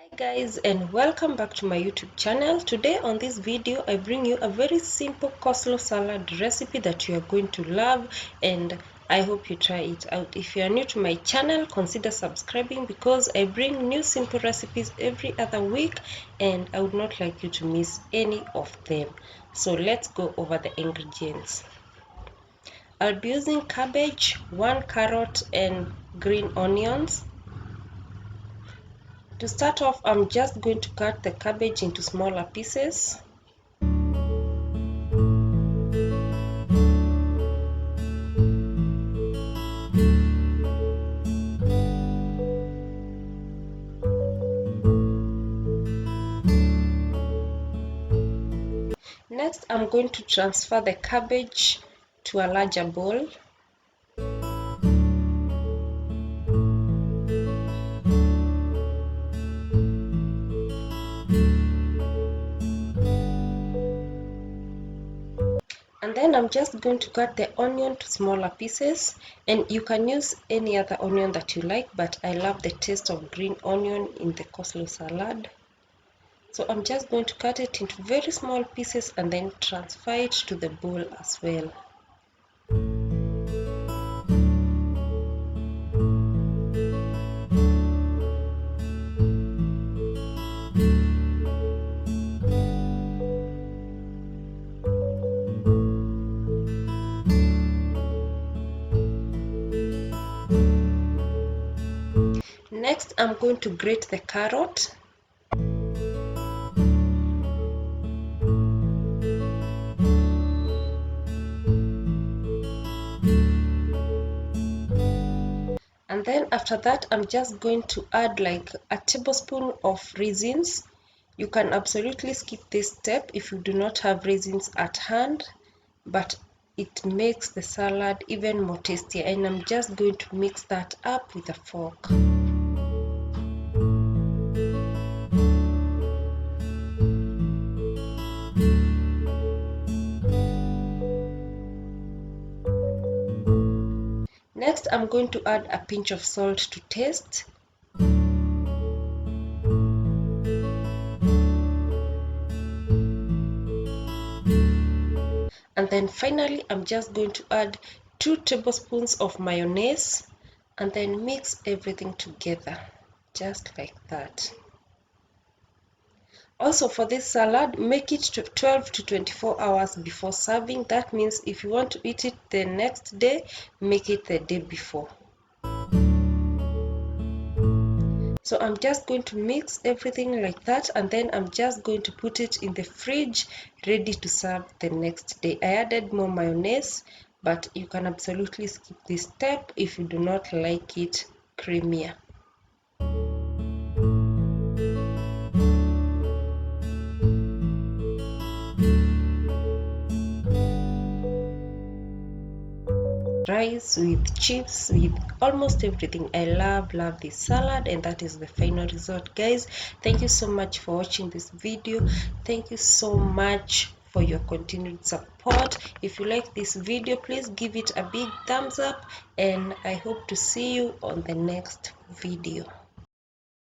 Hi guys, and welcome back to my YouTube channel. Today on this video I bring you a very simple coleslaw salad recipe that you are going to love, and I hope you try it out. If you are new to my channel, consider subscribing because I bring new simple recipes every other week and I would not like you to miss any of them. So let's go over the ingredients. I'll be using cabbage, 1 carrot and green onions. To start off, I'm just going to cut the cabbage into smaller pieces. Next, I'm going to transfer the cabbage to a larger bowl. And then I'm just going to cut the onion to smaller pieces, and you can use any other onion that you like, but I love the taste of green onion in the coleslaw salad. So I'm just going to cut it into very small pieces and then transfer it to the bowl as well. Next, I'm going to grate the carrot. And then after that, I'm just going to add like a tablespoon of raisins. You can absolutely skip this step if you do not have raisins at hand, but it makes the salad even more tastier. And I'm just going to mix that up with a fork. Next, I'm going to add a pinch of salt to taste. And then finally, I'm just going to add 2 tablespoons of mayonnaise and then mix everything together, just like that. Also, for this salad, make it 12 to 24 hours before serving. That means if you want to eat it the next day, make it the day before. So I'm just going to mix everything like that, and then I'm just going to put it in the fridge ready to serve the next day. I added more mayonnaise, but you can absolutely skip this step if you do not like it creamier. Rice with chips, with almost everything. I love this salad, and that is the final result, guys. Thank you so much for watching this video. Thank you so much for your continued support. If you like this video, please give it a big thumbs up, and I hope to see you on the next video.